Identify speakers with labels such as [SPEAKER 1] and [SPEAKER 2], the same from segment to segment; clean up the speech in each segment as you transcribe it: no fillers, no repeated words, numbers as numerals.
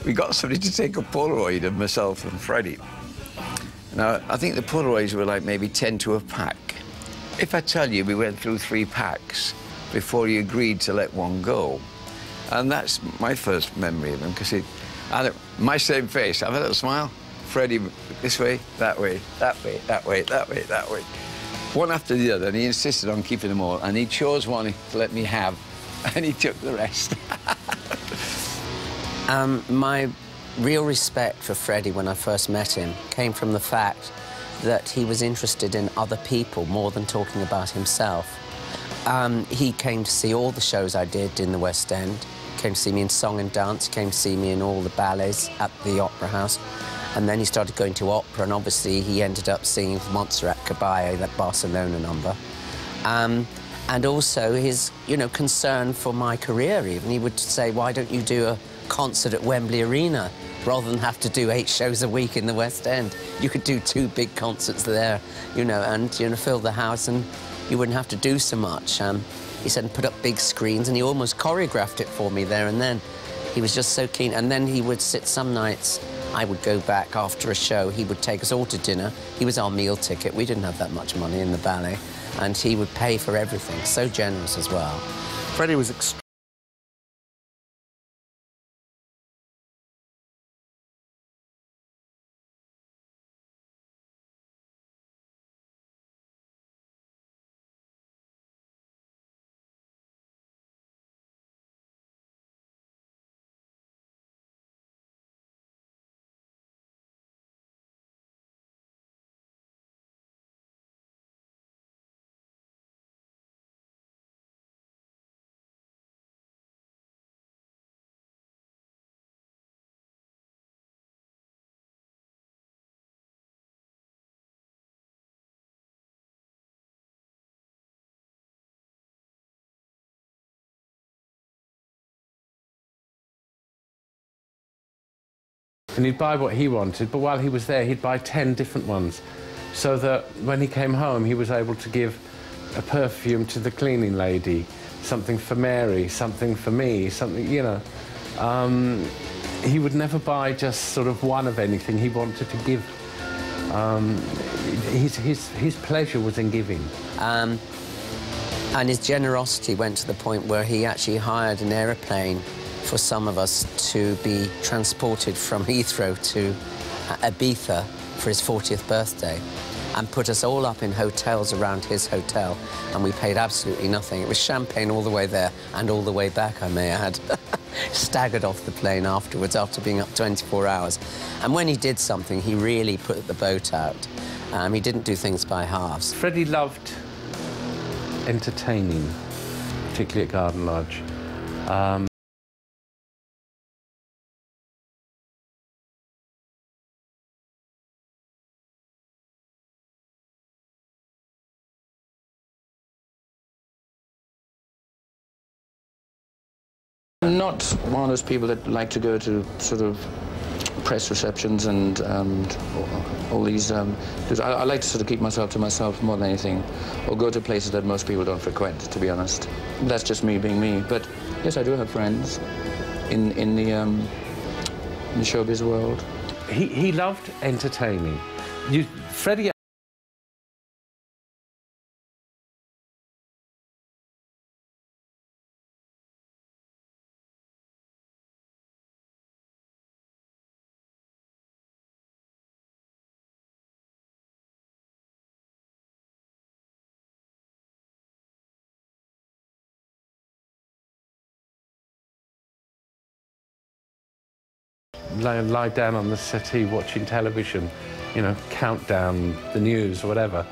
[SPEAKER 1] we got somebody to take a Polaroid of myself and Freddie. Now, I think the Polaroids were like maybe 10 to a pack. If I tell you we went through 3 packs before he agreed to let one go. And that's my first memory of him, because my same face, have a little smile. Freddie, this way, that way, that way, that way, that way, that way. One after the other, and he insisted on keeping them all, and he chose one to let me have, and he took the rest.
[SPEAKER 2] My real respect for Freddie when I first met him came from the fact that he was interested in other people more than talking about himself. He came to see all the shows I did in the West End, came to see me in song and dance, came to see me in all the ballets at the Opera House, and then he started going to opera, and obviously he ended up singing Montserrat Caballé, that Barcelona number. And also his, concern for my career even. He would say, why don't you do a concert at Wembley Arena rather than have to do 8 shows a week in the West End? You could do 2 big concerts there, and, fill the house, and you wouldn't have to do so much. He said, put up big screens, and he almost choreographed it for me there and then. He was just so keen. And then he would sit some nights, I would go back after a show, he would take us all to dinner. He was our meal ticket. We didn't have that much money in the ballet. And he would pay for everything, so generous as well.
[SPEAKER 3] Freddie was extremely... And he'd buy what he wanted, but while he was there, he'd buy 10 different ones, so that when he came home, he was able to give a perfume to the cleaning lady, something for Mary, something for me, something, He would never buy just sort of one of anything. He wanted to give. His pleasure was in giving.
[SPEAKER 2] And his generosity went to the point where he actually hired an aeroplane for some of us to be transported from Heathrow to Ibiza for his 40th birthday, and put us all up in hotels around his hotel, and we paid absolutely nothing. It was champagne all the way there and all the way back, I may add. Staggered off the plane afterwards, after being up 24 hours. And when he did something, he really put the boat out. He didn't do things by halves.
[SPEAKER 3] Freddie loved entertaining, particularly at Garden Lodge.
[SPEAKER 4] I'm not one of those people that like to go to sort of press receptions and all these... I like to sort of keep myself to myself more than anything, or go to places that most people don't frequent, to be honest. That's just me being me. But yes, I do have friends in the showbiz world.
[SPEAKER 3] He loved entertaining. Freddie lie down on the settee watching television, countdown, the news, or whatever.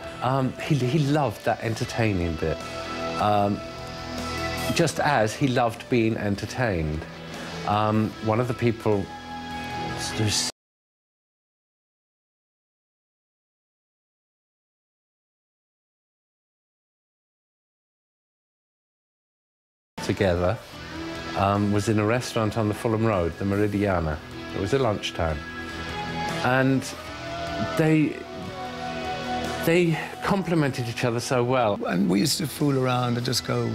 [SPEAKER 3] He loved that entertaining bit, just as he loved being entertained. One of the people who's together was in a restaurant on the Fulham Road, the Meridiana. It was at lunchtime, and they complimented each other so well.
[SPEAKER 1] And we used to fool around and just go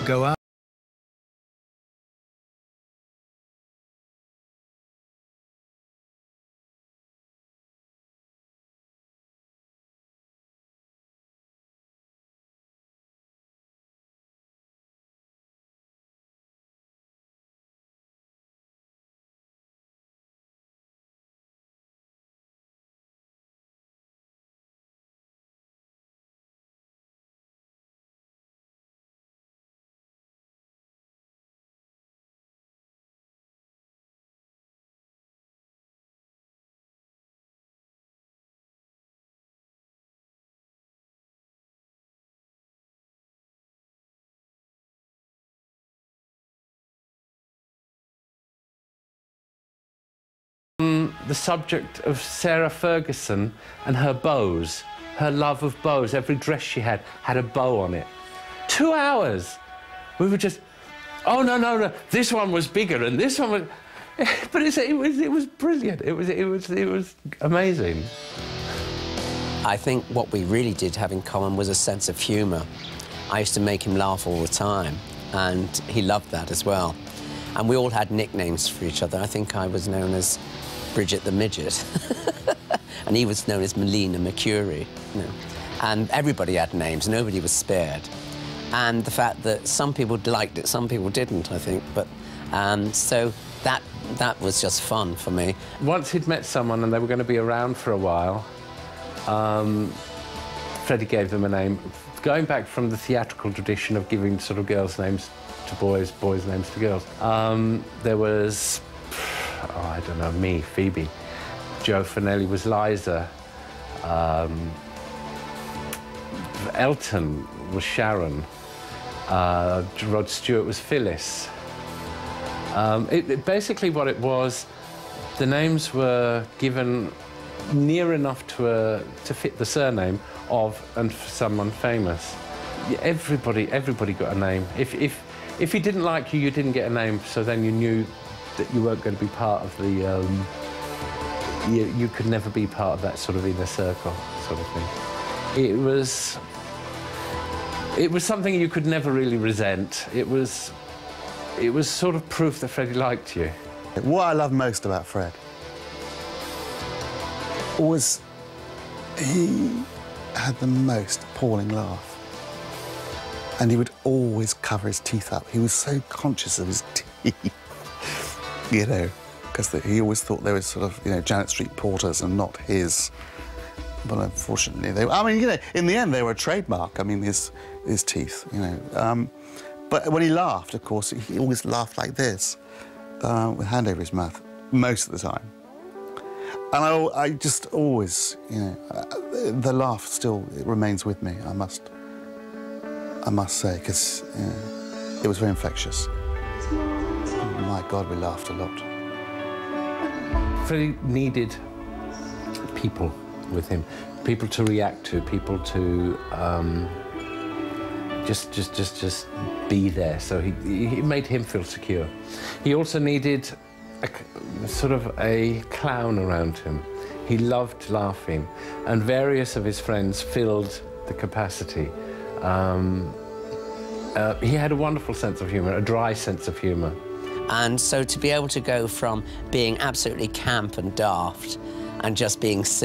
[SPEAKER 1] out.
[SPEAKER 3] The subject of Sarah Ferguson and her bows, her love of bows. Every dress she had a bow on it. 2 hours. We were just, oh, no, this one was bigger and this one was... But it was brilliant. It was amazing.
[SPEAKER 2] I think what we really did have in common was a sense of humour. I used to make him laugh all the time, and he loved that as well. And we all had nicknames for each other. I think I was known as Bridget the Midget, and he was known as Melina Mercury. You know. And everybody had names, nobody was spared. And the fact that some people liked it, some people didn't, I think. But so that was just fun for me.
[SPEAKER 3] Once he'd met someone and they were going to be around for a while, Freddie gave them a name. Going back from the theatrical tradition of giving sort of girls' names to boys, boys' names to girls, there was, oh, I don't know, me, Phoebe. Joe Finelli was Liza. Elton was Sharon. Rod Stewart was Phyllis. Basically what it was, the names were given near enough to fit the surname of and for someone famous. Everybody got a name. If he didn't like you, you didn't get a name, so then you knew that you weren't going to be part of the... you could never be part of that sort of inner circle sort of thing. It was something you could never really resent. It was sort of proof that Freddie liked you.
[SPEAKER 5] What I love most about Fred was he had the most appalling laugh. And he would always cover his teeth up. He was so conscious of his teeth, you know, because he always thought they were sort of, you know, Janet Street porters and not his. But unfortunately, I mean, you know, in the end, they were a trademark. I mean, his teeth, you know. But when he laughed, of course, he always laughed like this, with hand over his mouth, most of the time. And I just always, you know, the laugh still remains with me, I must say, because you know, it was very infectious. My God, we laughed a lot.
[SPEAKER 3] Freddie needed people with him, people to react to, people to just be there. So he made him feel secure. He also needed sort of a clown around him. He loved laughing, and various of his friends filled the capacity. He had a wonderful sense of humour, a dry sense of humour.
[SPEAKER 2] And so to be able to go from being absolutely camp and daft and just being silly